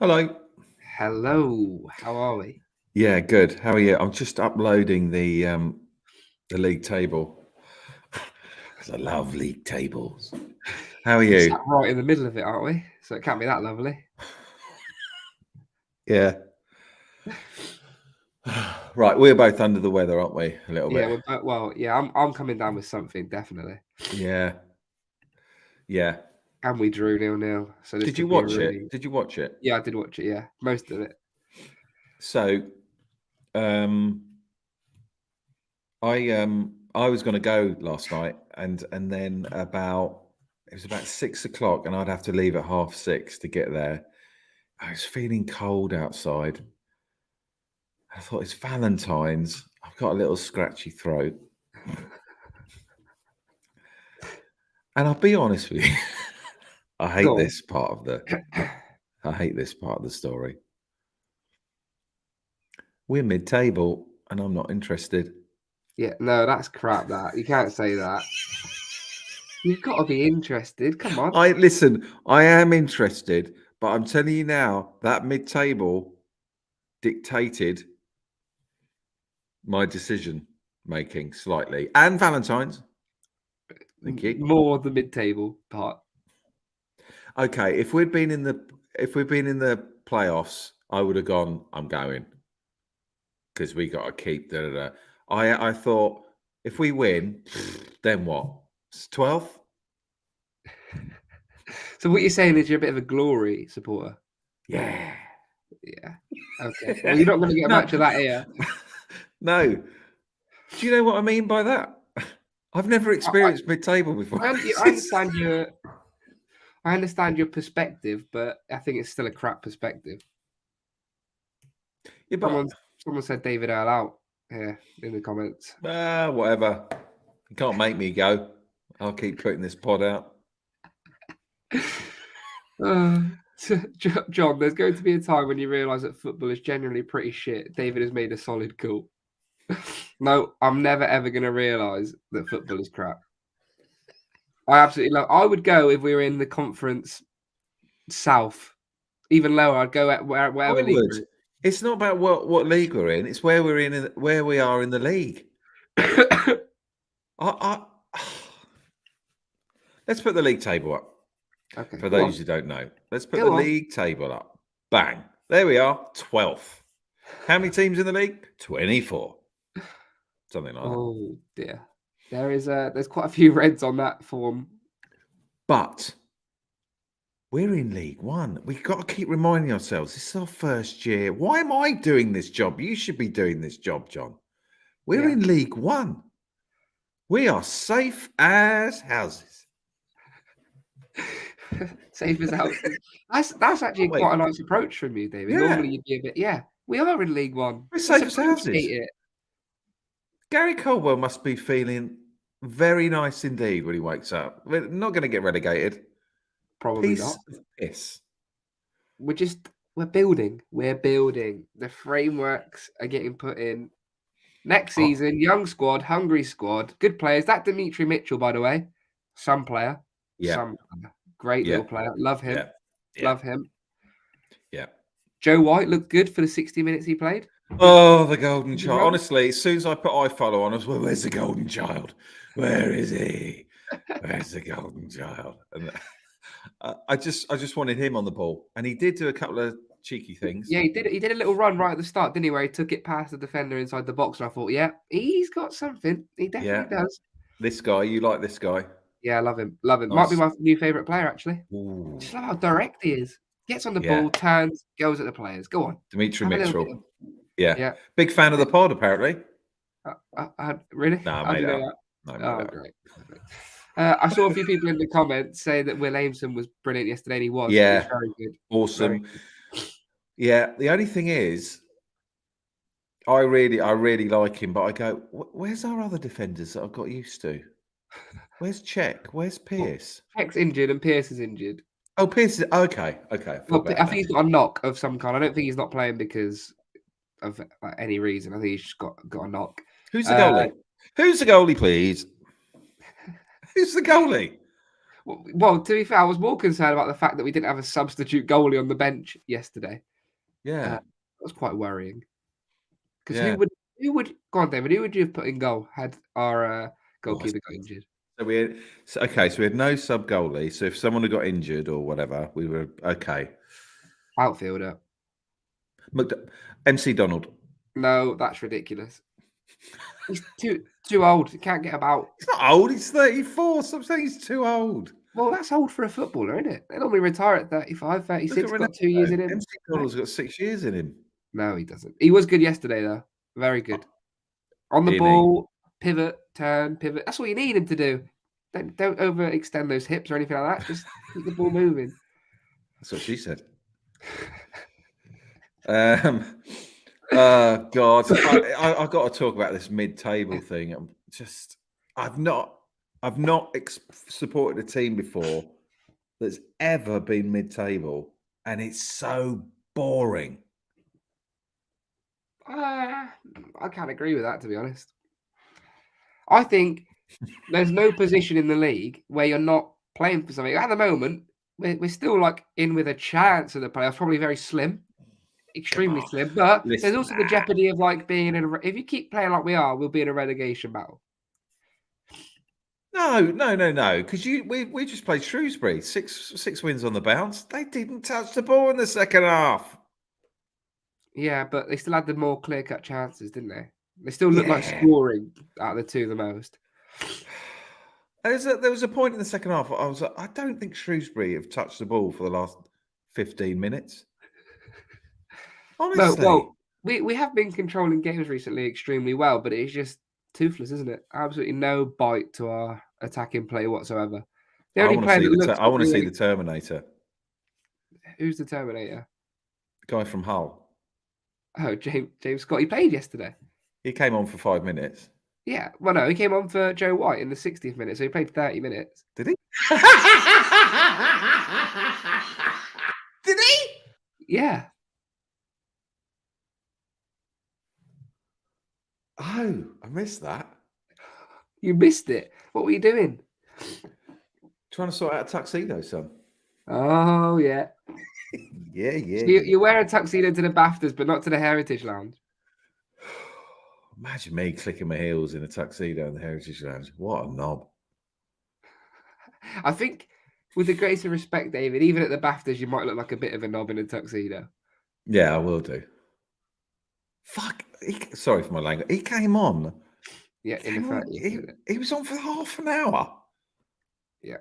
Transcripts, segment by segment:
Hello. Hello, how are we? Yeah, good. How are you? I'm just uploading the league table. 'Cause I love league tables. How are We're sat you? right in the middle of it, aren't we? So it can't be that lovely. Yeah. Right, we're both under the weather, aren't we? A little Yeah, bit. I'm coming down with something definitely, Yeah. Yeah. and we drew 0-0, so this Did you could be a watch really it? Did you watch it? yeah. I did watch it, yeah, most of it. So, um, I was going to go last night, and then it was about 6 o'clock, and I'd have to leave at 6:30 to get there. I was feeling cold outside. I thought it's Valentine's. I've got a little scratchy throat. And I'll be honest with you, I hate Go this part of the story. We're mid-table and I'm not interested. Yeah, no, that's crap. That you can't say that. You've got to be interested. Come on. I am interested, but I'm telling you now, that mid-table dictated my decision making slightly. And Valentine's. Thank you. More the mid-table part. Okay, if we'd been in the playoffs, I would have gone, I'm going. Because we got to keep I thought if we win, then what? 12th? So what you're saying is you're a bit of a glory supporter. Yeah. Yeah. Okay. Well, you're not going to get a No, match of that here. no. Do you know what I mean by that? I've never experienced mid-table before. I understand your perspective, but I think it's still a crap perspective. Yeah, but Someone said David Earl out here in the comments. whatever. You can't make me go. I'll keep putting this pod out. John, there's going to be a time when you realise that football is generally pretty shit. David has made a solid call. No, I'm never ever going to realise that football is crap. I absolutely love. I would go if we were in the conference south, even lower. I'd go at wherever I league would. It's not about what league we're in. It's where we are in the league. Let's put the league table up. Okay. For those who don't know, let's put Go the on. league table up. Bang. There we are. 12th. How many teams in the league? 24. Something like that. Oh dear. There's quite a few reds on that form. But we're in League One. We've got to keep reminding ourselves, this is our first year. Why am I doing this job? You should be doing this job, John. We're in League One. We are safe as houses. Safe as houses. That's actually quite a nice approach from you, David. Yeah. Normally you'd be a bit, we are in League One. We're safe as houses. It. Gary Caldwell must be feeling very nice indeed when he wakes up. We're not going to get relegated. Probably not. Piss. We're building. The frameworks are getting put in. Next season, young squad, hungry squad, good players. That Dimitri Mitchell, by the way, some player. Yeah. Some player. Great little player. Love him. Yeah. Love him. Yeah. Joe White looked good for the 60 minutes he played. Oh, the golden child. Honestly, as soon as I put iFollow on, I was, well, where's the golden child? Where is he? Where's the golden child? And I just wanted him on the ball. And he did do a couple of cheeky things. Yeah, he did a little run right at the start, didn't he? Where he took it past the defender inside the box. And I thought, yeah, he's got something. He definitely does. This guy, you like this guy? Yeah, I love him. Love him. Nice. Might be my new favourite player, actually. Ooh. Just love how direct he is. Gets on the ball, turns, goes at the players. Go on. Dimitri Mitchell. Yeah. Big fan of the pod, apparently. Really? No, I made it up. Great. I saw a few people in the comments say that Will Aimson was brilliant yesterday, and he was. Yeah. He was very good. Awesome. Very good. Yeah. The only thing is, I really like him, but I go, where's our other defenders that I've got used to? Where's Czech? Where's Pierce? Czech's injured and Pierce is injured. Oh, Pierce is okay. Well, I think he's got a knock of some kind. I don't think he's not playing because of any reason. I think he's just got a knock. Who's the goalie? Who's the goalie, please? Who's the goalie? Well, to be fair, I was more concerned about the fact that we didn't have a substitute goalie on the bench yesterday. Yeah, That was quite worrying. Because yeah. who would go on, David? Who would you have put in goal had our Oh, goalkeeper got injured? so we had so we had no sub goalie. So if someone had got injured or whatever, we were okay. Outfielder. MC Donald. No, that's ridiculous. He's too old. He can't get about. He's not old. He's 34. So I'm saying he's too old. Well, that's old for a footballer, isn't it? They normally retire at 35, 36. Look at Got 2 years in him. MC Donald's got 6 years in him. No, he doesn't. He was good yesterday, though. Very good. On the Innit? ball, pivot, turn, pivot. That's what you need him to do. Don't overextend those hips or anything like that. Just keep the ball moving. That's what she said. God, I've got to talk about this mid-table thing. I've not supported a team before that's ever been mid-table, and it's so boring. I can't agree with that, to be honest. I think there's no position in the league where you're not playing for something. At the moment, we're still like in with a chance of the playoffs. Probably very slim, extremely slim. But there's also the jeopardy of like being in. If you keep playing like we are, we'll be in a relegation battle. No. Because we just played Shrewsbury. Six wins on the bounce. They didn't touch the ball in the second half. Yeah, but they still had the more clear-cut chances, didn't they? They still looked like scoring out of the two the most. There was a point in the second half. I was like, I don't think Shrewsbury have touched the ball for the last 15 minutes. Honestly. No, well, we have been controlling games recently extremely well, but it's just toothless, isn't it? Absolutely no bite to our attacking play whatsoever. The only player that looks I want to see the Terminator. Who's the Terminator? The guy from Hull. Oh, James Scott. He played yesterday. He came on for 5 minutes. Yeah. Well, no, he came on for Joe White in the 60th minute, so he played 30 minutes. Did he? Did he? Yeah. Oh, I missed that. You missed it. What were you doing? Trying to sort out a tuxedo, son. Oh, yeah. Yeah. So you wear a tuxedo to the BAFTAs, but not to the Heritage Lounge. Imagine me clicking my heels in a tuxedo in the Heritage Lounge. What a knob. I think, with the greatest respect, David, even at the BAFTAs, you might look like a bit of a knob in a tuxedo. Yeah, I will do. Fuck. Sorry for my language. He came on. Yeah, in the 30th. He was on for half an hour. Yeah.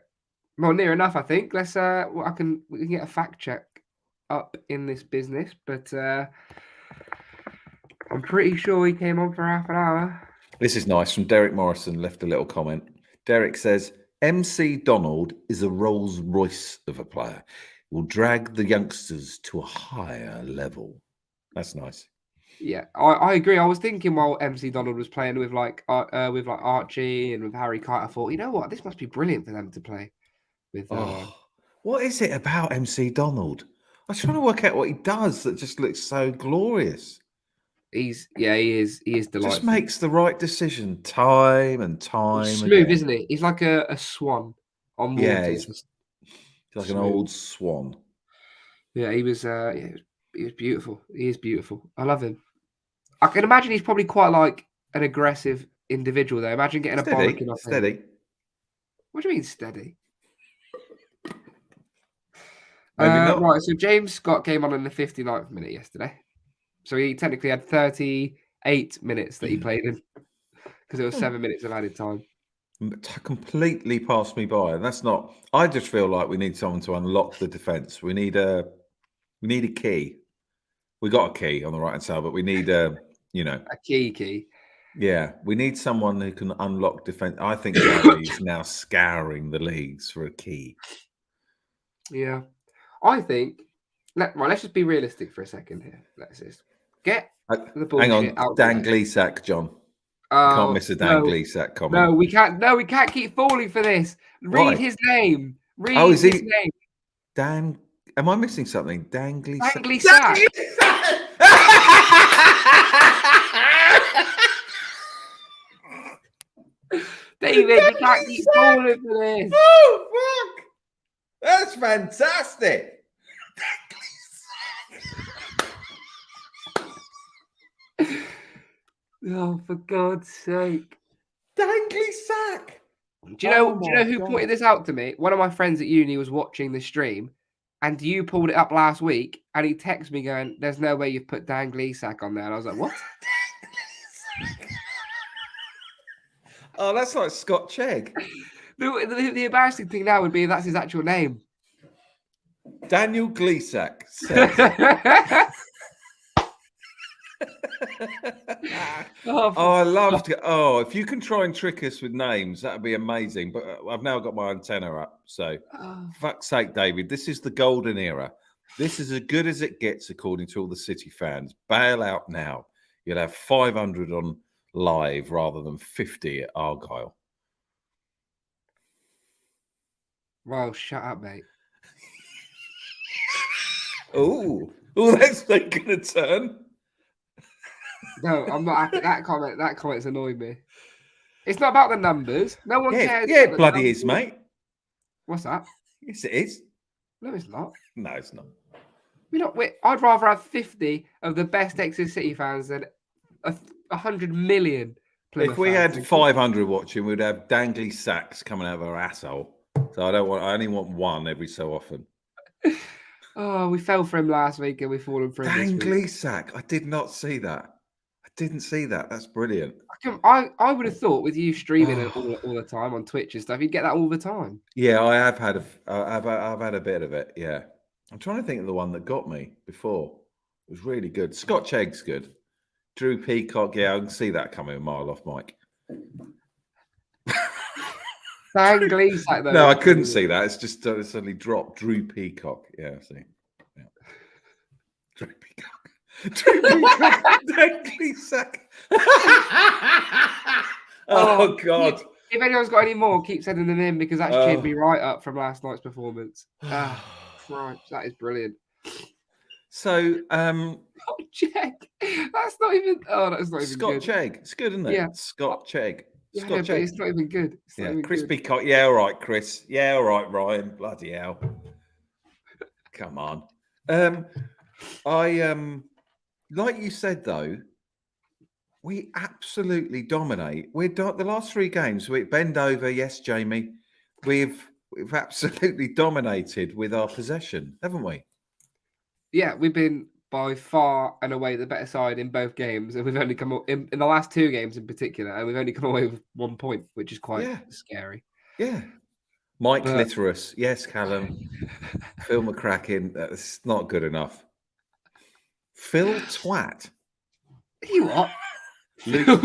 Well, near enough, I think. Let's. We can get a fact check up in this business, but I'm pretty sure he came on for half an hour. This is nice. From Derek Morrison, left a little comment. Derek says, MC Donald is a Rolls Royce of a player. Will drag the youngsters to a higher level. That's nice. Yeah, I agree. I was thinking while MC Donald was playing with like Archie and with Harry Kite, I thought, you know what, this must be brilliant for them to play with. What is it about MC Donald? I was trying to work out what he does that just looks so glorious. He is delightful. Just makes the right decision time and time. He's smooth, again. Isn't he? He's like a swan on water. Yeah, he's like an old swan. Yeah, he was beautiful. He is beautiful. I love him. I can imagine he's probably quite like an aggressive individual, though. Imagine getting a bollocking off steady. him. What do you mean steady? Maybe not. Right, so James Scott came on in the 59th minute yesterday. So he technically had 38 minutes that he played in because there was 7 minutes of added time. Completely passed me by, and that's not. I just feel like we need someone to unlock the defense. We need a key. We got a key on the right hand side, but we need a key. Yeah, we need someone who can unlock defense. I think Gary's now scouring the leagues for a key. Yeah, I think. Let's just be realistic for a second here. Let's just get the bullshit hang on, out. Dan Gleesack, John. Can't miss a Dan Gleesack comment. No, we can't. No, we can't keep falling for this. Read his name. Read his name. Dan. Am I missing something? Dan Gleesack. Dan Gleesack. David, we can't keep falling for this. Oh, fuck. That's fantastic. Oh, for God's sake. Dangly sack. Do you know who pointed this out to me? One of my friends at uni was watching the stream, and you pulled it up last week, and he texted me going, "There's no way you've put Dangly sack on there." And I was like, "What?" Oh, that's like Scott Chegg. The embarrassing thing now would be that's his actual name. Daniel Gleesack says. I love to. Oh, if you can try and trick us with names, that'd be amazing. But I've now got my antenna up. So, fuck's sake, David, this is the golden era. This is as good as it gets, according to all the City fans. Bail out now. You'll have 500 on live rather than 50 at Argyle. Well, shut up, mate. Oh, that's taking a turn. No, I'm not happy. That comment's annoyed me. It's not about the numbers. No one cares. Yeah, it bloody is, mate. What's that? Yes, it is. No, it's not. No, it's not. I'd rather have 50 of the best Exeter City fans than 100 million. If we had 500 watching, we'd have dangly sacks coming out of our asshole. So I only want one every so often. Oh, we fell for him last week and we've fallen for him this week. Dangly sack. I did not see that. I didn't see that. That's brilliant. I would have thought with you streaming it all the time on Twitch and stuff, you'd get that all the time. Yeah, I have had I've had a bit of it. Yeah, I'm trying to think of the one that got me before. It was really good. Scott Chegg's good. Drew Peacock. Yeah, I can see that coming a mile off, Mike. Dangly sack, though. No, I couldn't see that. It's just suddenly dropped. Drew Peacock. Yeah, see. Yeah. Drew Peacock. Drew Peacock. Dangly sack. Oh God. If anyone's got any more, keep sending them in because that's cheered me right up from last night's performance. Right, that is brilliant. So, Chegg. That's not even. Oh, that's not even Scott good. Chegg. It's good, isn't it? Yeah. Scott Chegg. Yeah, Scott but Chegg. it's not even good. Chris Peacock. Yeah, all right, Chris. Yeah, all right, Ryan. Bloody hell. Come on. Like you said though, we absolutely dominate. The last three games. We bend over. Yes, Jamie. We've absolutely dominated with our possession, haven't we? Yeah, we've been by far and away the better side in both games, and we've only come up in the last two games in particular, and we've only come away with 1 point, which is quite scary. Yeah. Mike Clitoris. Yes, Callum. Phil McCracken. That's not good enough. Phil Twat. You what? Luke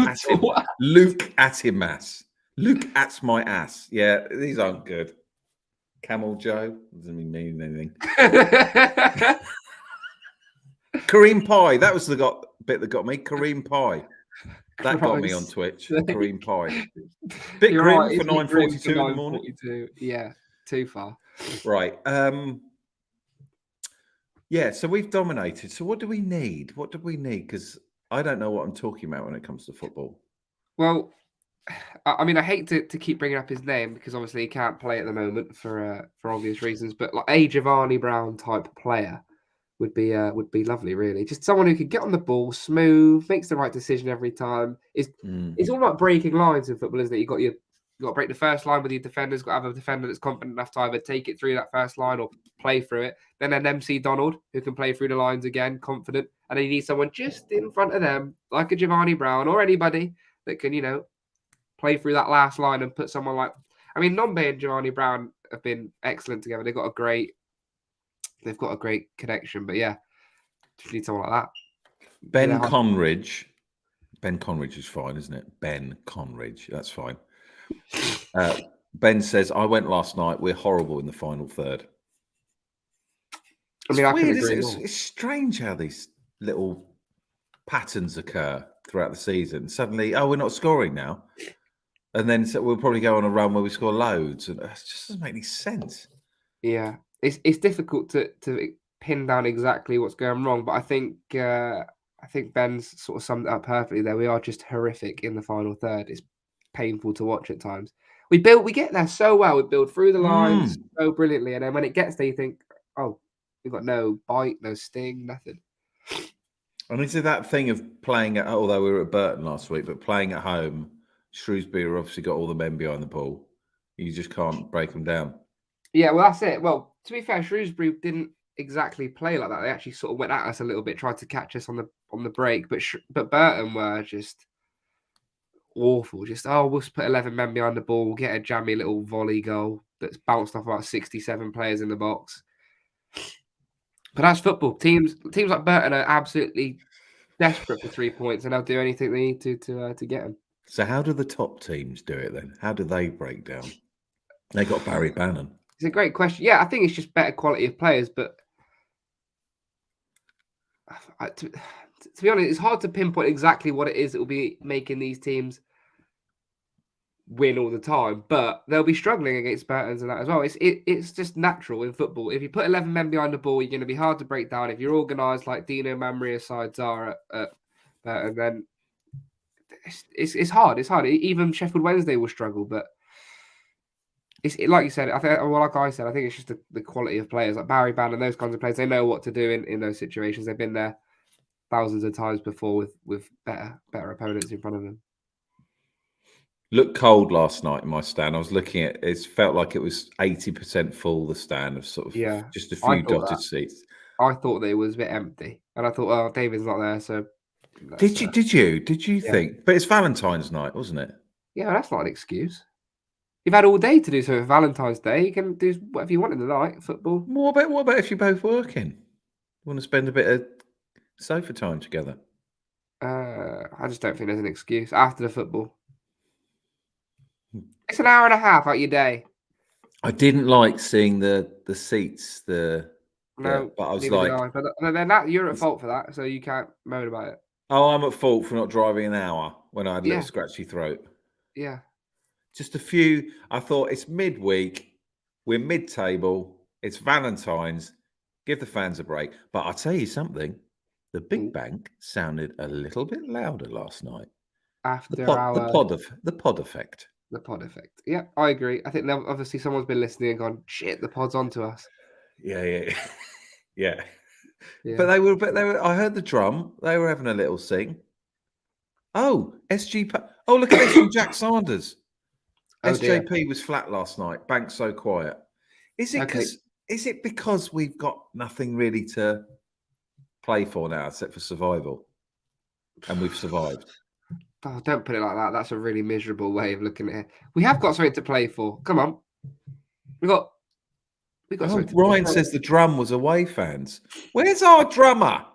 Atimas. Luke at my ass. Yeah, these aren't good. Camel Joe doesn't mean anything. Kareem Pie. That was the bit that got me. Kareem Pie. That got me on Twitch. Kareem Pie. Bit You're grim right, for it's 9:42 in the morning. 9:42. Yeah, too far. Right. Yeah, so we've dominated. So what do we need? What do we need? Because I don't know what I'm talking about when it comes to football. Well, I mean, I hate to keep bringing up his name because obviously he can't play at the moment for obvious reasons. But like a Giovanni Brown type player would be lovely, really. Just someone who could get on the ball, smooth, makes the right decision every time. It's all about breaking lines in football, isn't it? You got to break the first line with your defenders. Got to have a defender that's confident enough to either take it through that first line or play through it. Then an MC Donald who can play through the lines again, confident. And then you need someone just in front of them, like a Giovanni Brown or anybody that can, play through that last line and put someone like. I mean, Nombe and Giovanni Brown have been excellent together. They've got a great connection. But yeah, just need someone like that. Ben Conridge. Ben Conridge is fine, isn't it? Ben Conridge. That's fine. Ben says, I went last night. We're horrible in the final third. I mean, I can agree more. It's strange how these little patterns occur throughout the season. Suddenly, we're not scoring now. And then we'll probably go on a run where we score loads. And it just doesn't make any sense. Yeah. It's difficult to pin down exactly what's going wrong. But I think Ben's sort of summed it up perfectly there. We are just horrific in the final third. It's painful to watch at times. We get there so well. We build through the lines Mm. so brilliantly, and then when it gets there, you think, "Oh, we've got no bite, no sting, nothing." And is it that thing of playing at, although we were at Burton last week, but playing at home, Shrewsbury have obviously got all the men behind the ball. You just can't break them down. Yeah, well, that's it. Well, to be fair, Shrewsbury didn't exactly play like that. They actually sort of went at us a little bit, tried to catch us on the break, but Burton were just awful. Just, "Oh, we'll just put 11 men behind the ball, we'll get a jammy little volley goal that's bounced off about 67 players in the box." But that's football. Teams like Burton are absolutely desperate for 3 points, and they'll do anything they need to get them. So how do the top teams do it then? How do they break down? They got Barry Bannon. It's a great question. Yeah, I think it's just better quality of players, but to be honest, it's hard to pinpoint exactly what it is that will be making these teams win all the time, but they'll be struggling against Burtons and that as well. It's just natural in football. If you put 11 men behind the ball, you're going to be hard to break down. If you're organised like Dino Mamria's sides are at Burton, then it's hard. It's hard. Even Sheffield Wednesday will struggle, but like you said. I think, well, like I said, I think it's just the quality of players like Barry Bannon, those kinds of players. They know what to do in those situations. They've been there thousands of times before with better opponents in front of them. Looked cold last night in my stand. I was looking at it, felt like it was 80% full, the stand of sort of just a few dotted seats. I thought that it was a bit empty. And I thought, oh, David's not there, so Did you think? But it's Valentine's night, wasn't it? Yeah, well, that's not an excuse. You've had all day to do something for Valentine's Day. You can do whatever you want in the night, football. What about if you're both working? Want to spend a bit of sofa time together? I just don't think there's an excuse after the football. It's an hour and a half out your day. I didn't like seeing the seats. No, but I was neither like, did I. But then you're at fault for that, so you can't moan about it. oh, I'm at fault for not driving an hour when I had a little Yeah. scratchy throat. Yeah. Just a few. I thought it's midweek. We're mid-table. It's Valentine's. Give the fans a break. But I'll tell you something. The Big Bank sounded a little bit louder last night. After the pod effect. The pod effect. Yeah, I agree. I think obviously someone's been listening and gone, shit, the pod's onto us. Yeah. Yeah. But they were. I heard the drum. They were having a little sing. Oh, oh, look at this from Jack Sanders. SJP was flat last night. Bank's so quiet. Is it because we've got nothing really to play for now except for survival, and we've survived? Oh, don't put it like that. That's a really miserable way of looking at it. We have got something to play for. Come on, we got. Ryan says the drum was away fans. Where's our drummer?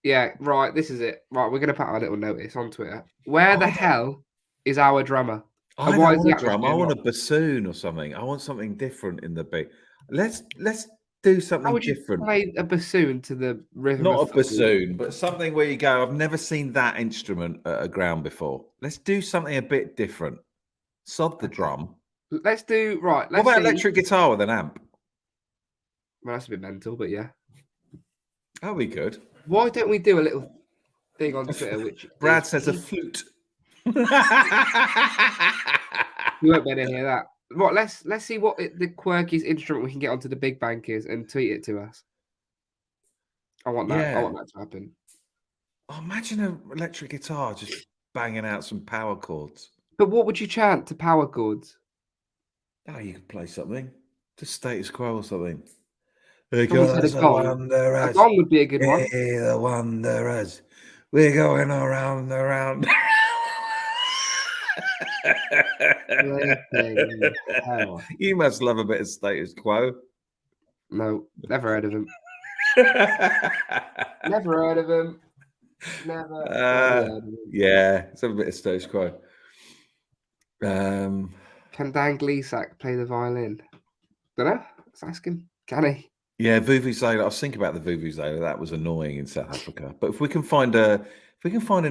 Yeah, right. This is it. Right, we're gonna put our little notice on Twitter. Where the hell is our drummer? I don't want a drum. I want a bassoon or something. I want something different in the beat. Let's do something How would you different. play a bassoon to the rhythm? Not a bassoon, but something where you go, I've never seen that instrument at a ground before. Let's do something a bit different. Sod the drum. Let's do right. What about electric guitar with an amp? Well, that's a bit mental, but yeah. That'll be good. Why don't we do a little thing on Twitter? Which Brad says a flute. You won't be able to hear that. Right, let's see what the quirkiest instrument we can get onto the Big Bank is and tweet it to us. I want that. Yeah. I want that to happen. Oh, imagine an electric guitar just banging out some power chords. But what would you chant to power chords? Oh, you could play something. Just status quo or something. A gong would be a good one. The Wanderers. We're going around. You must love a bit of status quo. No, never heard of him. Never heard of him. Never heard of him. Yeah, it's a bit of status quo. Can Dan Gleesack play the violin? Don't know. Let's ask him. Can he? Yeah, Vuvuzela. I was thinking about the Vuvuzela. That was annoying in South Africa. But if we can find an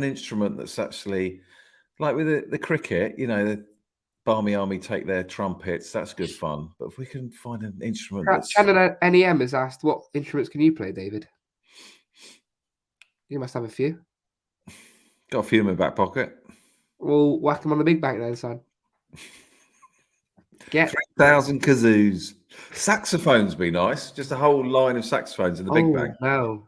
instrument that's actually like with the cricket, the Barmy Army take their trumpets. That's good fun. But if we can find an instrument that's Shannon NEM has asked, what instruments can you play, David? You must have a few. Got a few in my back pocket. We'll whack them on the Big Bank then, son. Get 3,000 kazoos. Saxophones be nice. Just a whole line of saxophones in the big bang. no.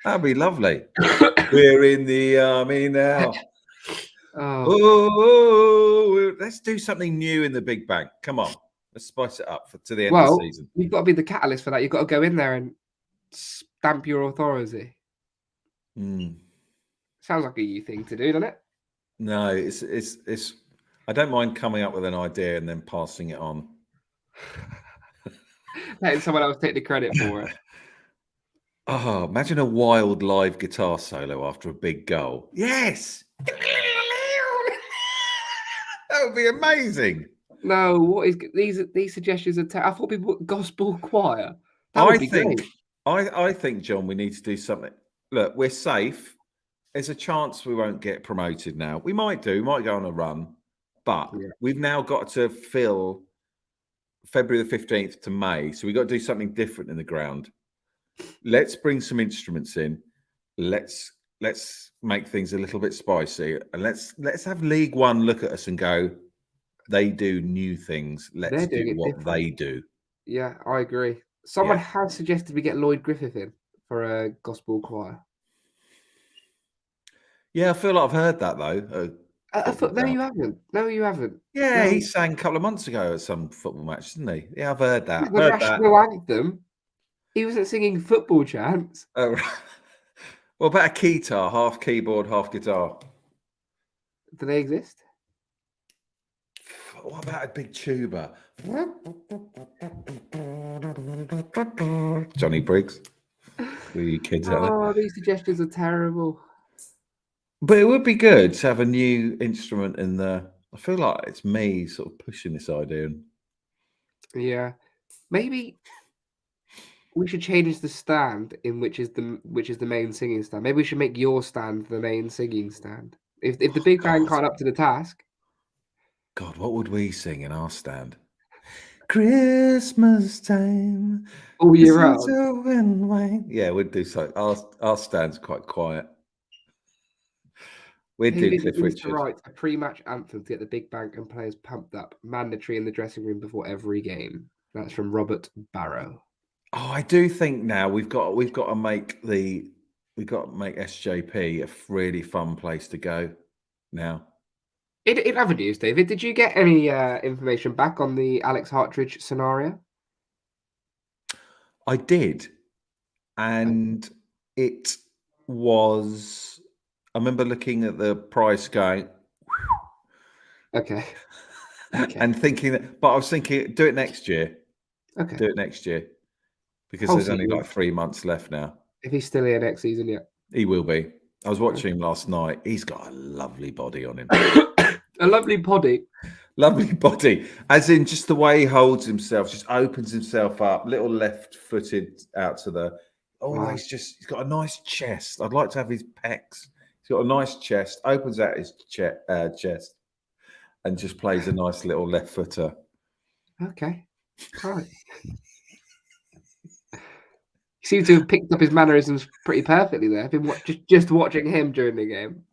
That'd be lovely. We're in the army now. Oh, Oh, let's do something new in the big bang. Come on, let's spice it up to the end of the well, season. you've got to be the catalyst for that. You've got to go in there and stamp your authority. Sounds like a you thing to do, doesn't it? No, it's. I don't mind coming up with an idea and then passing it on. Letting someone else take the credit for it. Oh, imagine a wild live guitar solo after a big goal. Yes, that would be amazing. No, what is these suggestions are? I thought people put gospel choir. That would be great. I think, John, we need to do something. Look, we're safe. There's a chance we won't get promoted now. We might do. We might go on a run, but we've now got to fill February the 15th to May. So we've got to do something different in the ground. Let's bring some instruments in. Let's make things a little bit spicy, and let's have League One look at us and go, they do new things. Let's do what they do. Yeah, I agree. Someone has suggested we get Lloyd Griffith in for a gospel choir. Yeah, I feel like I've heard that though. No, you haven't. No, you haven't. Yeah, no. He sang a couple of months ago at some football match, didn't he? Yeah, I've heard that. The national anthem. He wasn't singing football chants. Oh, what about a keytar, half keyboard, half guitar? Do they exist? What about a big tuba? Johnny Briggs. Were you kids out there? Oh, these suggestions are terrible. But it would be good to have a new instrument in the. I feel like it's me sort of pushing this idea. Yeah, maybe we should change the stand in which is the main singing stand. Maybe we should make your stand the main singing stand. If the big band can't up to the task. God, what would we sing in our stand? Christmas time. All year round. Yeah, we'd do so. Our stand's quite quiet. We'd Who do Cliff needs Richard. to write a pre-match anthem to get the big bang and players pumped up, mandatory in the dressing room before every game? That's from Robert Barrow. Oh, I do think now we've got to make SJP a really fun place to go now. In other news, David, did you get any information back on the Alex Hartridge scenario? I did, and it was. I remember looking at the price going, okay, and thinking that, but I was thinking, do it next year. Okay, do it next year because there's only like 3 months left now. If he's still here next season, yeah, he will be. I was watching him last night. He's got a lovely body on him. A lovely body. Lovely body, as in just the way he holds himself, just opens himself up, little left-footed out to the. Oh, wow. He's got a nice chest. I'd like to have his pecs. He's got a nice chest, opens out his chest, and just plays a nice little left footer. Okay, right. He seems to have picked up his mannerisms pretty perfectly there. I've been just watching him during the game.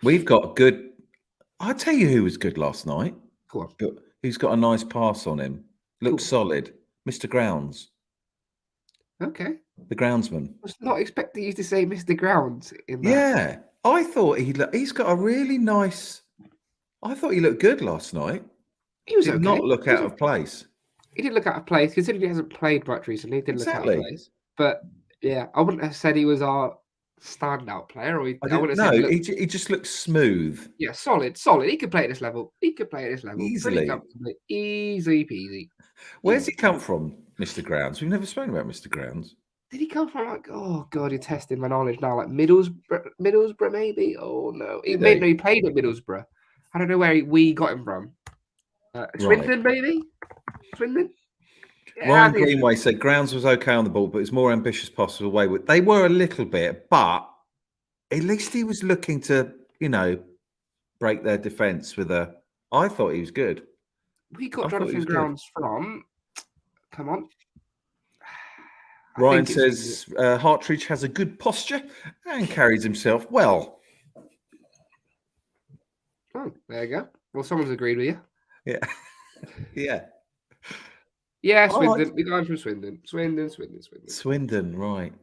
We've got good. I'll tell you who was good last night. Go on. Who's got a nice pass on him? Looks solid. Mr. Grounds. Okay. The groundsman. I was not expecting you to say Mr. Grounds in that. Yeah. I thought he's got a really nice. I thought he looked good last night. He was did not look out of place. He didn't look out of place, considering he hasn't played much recently. He didn't look out of place. But yeah, I wouldn't have said he was our standout player. He just looks smooth. Yeah, solid. He could play at this level. Easily. Easy peasy. Where's he come from, Mr. Grounds? We've never spoken about Mr. Grounds. Did he come from oh god, you're testing my knowledge now. Like Middlesbrough maybe? Oh no. He played at Middlesbrough. I don't know where we got him from. Swindon maybe? Swindon? Yeah, Ryan Greenway said Grounds was okay on the ball, but it's more ambitious possible way. They were a little bit, but at least he was looking to, break their defence with a. I thought he was good. We got Jonathan Grounds from. Come on. Ryan says Hartridge has a good posture and carries himself well. Oh, there you go. Well, someone's agreed with you. Yeah. Yeah. Yeah, All right. Swindon. The guy from Swindon. Swindon. Swindon, right.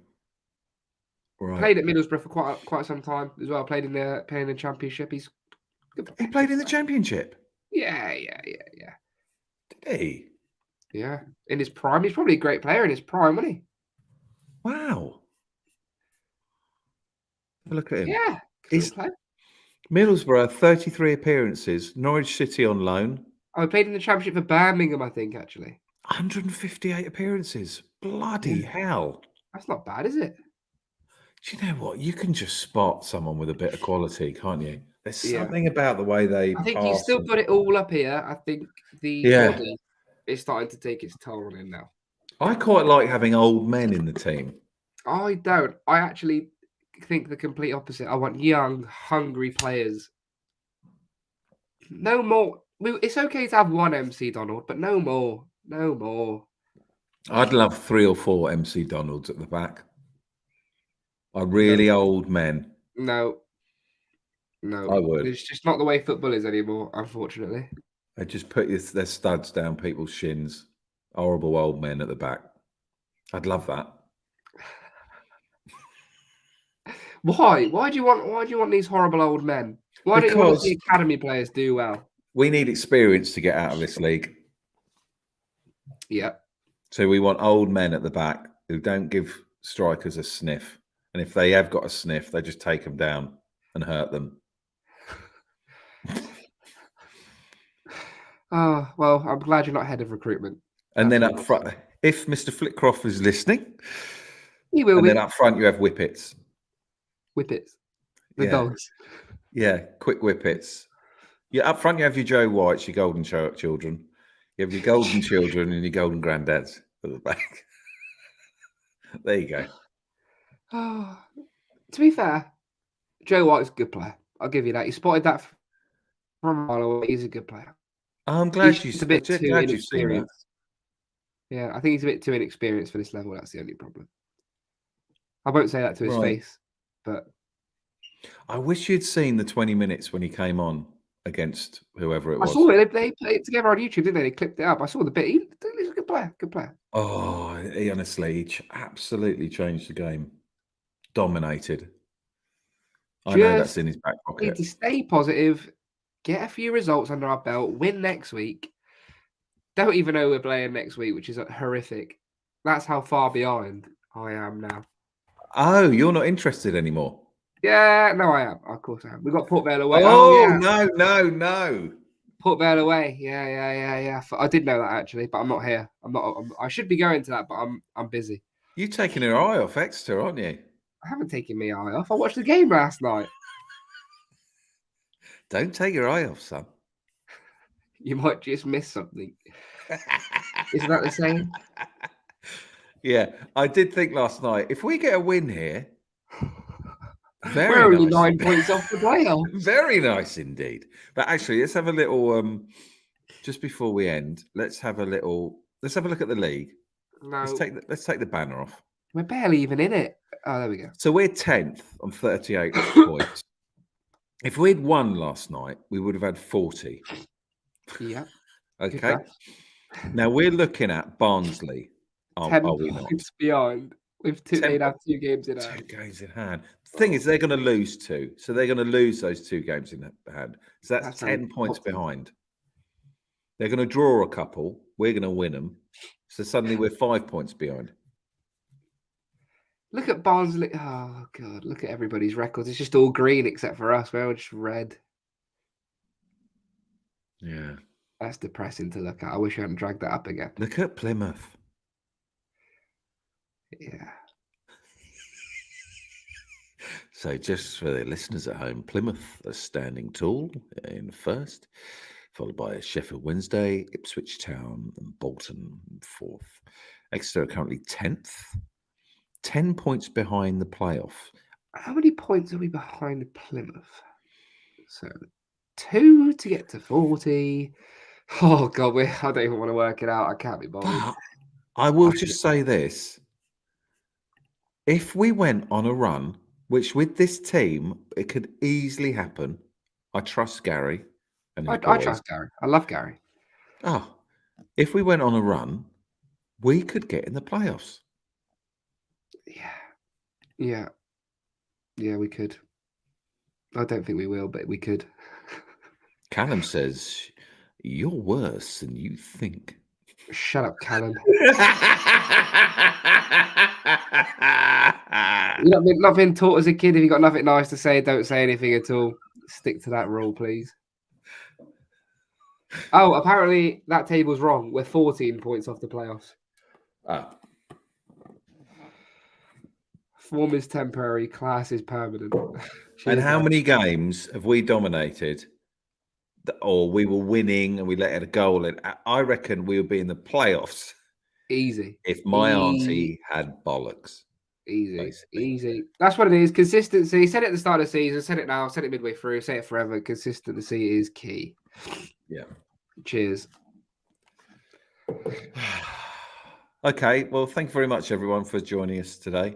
Right. Played at Middlesbrough for quite some time as well. Playing in the Championship. He's good He player. played in the Championship. Yeah. Did he? Yeah. In his prime. He's probably a great player in his prime, wasn't he? Wow. Have a look at him. Yeah. He's Good player. Middlesbrough, 33 appearances. Norwich City on loan, Oh, he played in the Championship for Birmingham, I think, actually. 158 appearances. Bloody Yeah. hell. That's not bad, is it? Do you know what? You can just spot someone with a bit of quality, can't you? There's Yeah. something about the way they I think he's pass. still got it all up here. I think the Yeah. body is starting to take its toll on him now. I quite like having old men in the team. I don't. I actually think the complete opposite. I want young, hungry players. No more. It's okay to have one MC Donald, but no more. No more. I'd love 3 or 4 MC Donalds at the back. Are really old men. No. I would. It's just not the way football is anymore, unfortunately. They just put their studs down people's shins. Horrible old men at the back. I'd love that. Why? Why do you want these horrible old men? Why don't you want to see academy players do well? We need experience to get out of this league. Yeah. So we want old men at the back who don't give strikers a sniff. And if they have got a sniff, they just take them down and hurt them. Oh, well, I'm glad you're not head of recruitment. And then up front, if Mr. Flitcroft is listening, he will. And then up front, you have whippets. Whippets. The dogs. Yeah, quick whippets. Yeah, up front, you have your Joe Whites, your golden children. You have your golden children and your golden granddads at the back. There you go. Oh, to be fair, Joe White's a good player. I'll give you that. You spotted that from a mile away. He's a good player. I'm glad he's a bit too inexperienced. Yeah, I think he's a bit too inexperienced for this level. That's the only problem. I won't say that to his face, but I wish you'd seen the 20 minutes when he came on against whoever it was. I saw it. They played it together on YouTube, didn't they? They clipped it up. I saw the bit. He's a good player. Good player. Oh, he honestly absolutely changed the game. Dominated. I know that's in his back pocket. Need to stay positive, get a few results under our belt, win next week. Don't even know we're playing next week, which is horrific. That's how far behind I am now. Oh, you're not interested anymore? Yeah, no, I am. Of course I am. We've got Port Vale away. No. Port Vale away. Yeah. I did know that actually, but I'm not here. I should be going to that, but I'm busy. You're taking your eye off Exeter, aren't you? I haven't taken my eye off. I watched the game last night. Don't take your eye off, son. You might just miss something. Isn't that the same? Yeah, I did think last night, if we get a win here, we're only 9 points off the playoff. Very nice indeed. But actually, let's have a little just before we end, let's have a look at the league. No. Let's take the banner off. We're barely even in it. Oh, there we go. So we're 10th on 38 points. If we'd won last night, we would have had 40. Yeah. Okay. Now we're looking at Barnsley. 10 points behind. They'd have 2 games in hand. 2 games in hand. The thing is, they're going to lose 2. So they're going to lose those 2 games in hand. So that's 10 points behind. They're going to draw a couple. We're going to win them. So suddenly we're 5 points behind. Look at Barnsley. Oh, God. Look at everybody's records. It's just all green except for us. We're all just red. Yeah. That's depressing to look at. I wish I hadn't dragged that up again. Look at Plymouth. Yeah. So just for the listeners at home, Plymouth are standing tall in first, followed by Sheffield Wednesday, Ipswich Town and Bolton in fourth. Exeter are currently 10th, 10 points behind the playoff. How many points are we behind Plymouth? So 2 to get to 40. Oh, God, I don't even want to work it out. I can't be bothered. But I will just say this. If we went on a run, which with this team, it could easily happen, I trust Gary and his I boys. trust Gary. I love Gary. Oh, if we went on a run, we could get in the playoffs. Yeah, we could. I don't think we will, but we could. Callum says, you're worse than you think. Shut up, Callum. You've not been taught as a kid. If you've got nothing nice to say, don't say anything at all. Stick to that rule, please. Oh, apparently that table's wrong. We're 14 points off the playoffs. Form is temporary, class is permanent. And how many games have we dominated, or we were winning and we let a goal in? I reckon we would be in the playoffs. Easy. If my auntie had bollocks. Easy. Basically. Easy. That's what it is. Consistency. Said it at the start of the season. Said it now. Said it midway through. Say it forever. Consistency is key. Yeah. Cheers. Okay. Well, thank you very much, everyone, for joining us today.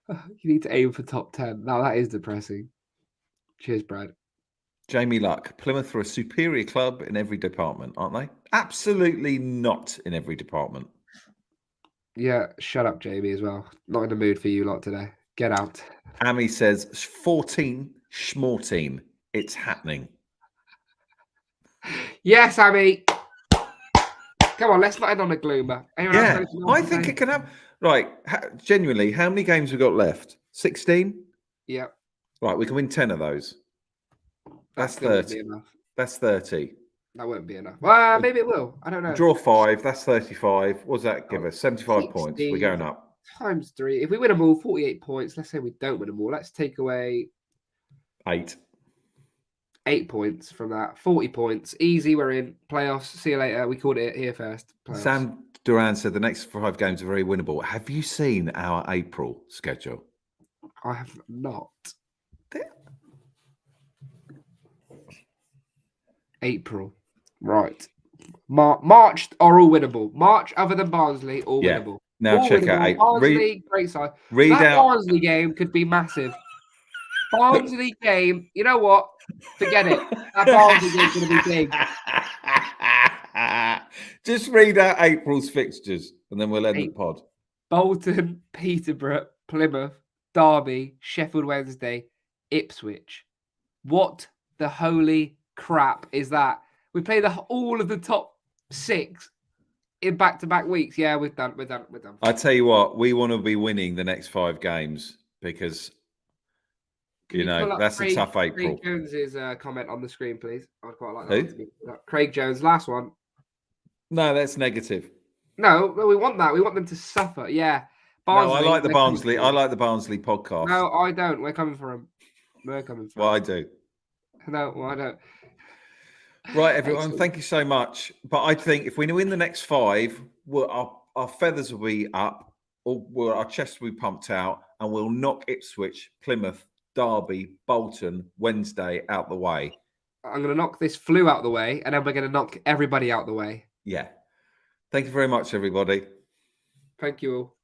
You need to aim for top 10. Now that is depressing. Cheers, Brad. Jamie Luck. Plymouth are a superior club in every department, aren't they? Absolutely not in every department. Yeah, shut up, Jamie, as well. Not in the mood for you lot today. Get out. Amy says 14 schmorteen. It's happening. Yes, Amy. Come on, let's not end on a gloomer. Yeah, I think it can happen. Right, genuinely, how many games have we got left? 16? Yeah. Right, we can win 10 of those. That's 30. That's 30. That won't be enough. Well, maybe it will. I don't know. Draw 5, that's 35. What does that give us? 75 points. We're going up. Times 3. If we win them all, 48 points. Let's say we don't win them all. Let's take away 8. 8 points from that. 40 points. Easy, we're in. Playoffs. See you later. We called it here first. Playoffs. Sam Duran said the next 5 games are very winnable. Have you seen our April schedule? I have not. April. Right. March are all winnable. March, other than Barnsley, all winnable. Now all check winnable. out April. Barnsley, great side. Read that out. Barnsley game could be massive. Barnsley game, you know what? Forget it. That Barnsley game's going to be big. Just read out April's fixtures and then we'll end the pod. Bolton, Peterborough, Plymouth, Derby, Sheffield Wednesday, Ipswich. What the holy crap is that? We play all of the top 6 in back-to-back weeks. Yeah, we're done. I tell you what, we want to be winning the next 5 games because you know that's a tough April. Craig Jones's comment on the screen, please. I'd quite like that. Who? Craig Jones, last one. No, that's negative. No, we want that. We want them to suffer. Yeah. Barnsley, no, I like the Barnsley. I like the Barnsley podcast. No, I don't. We're coming for them. We're coming for them. Well, I do. No, well, I don't. Right, everyone. Thank you so much. But I think if we win the next 5, our feathers will be up, or our chests will be pumped out, and we'll knock Ipswich, Plymouth, Derby, Bolton, Wednesday out the way. I'm going to knock this flu out the way, and then we're going to knock everybody out the way. Yeah. Thank you very much, everybody. Thank you all.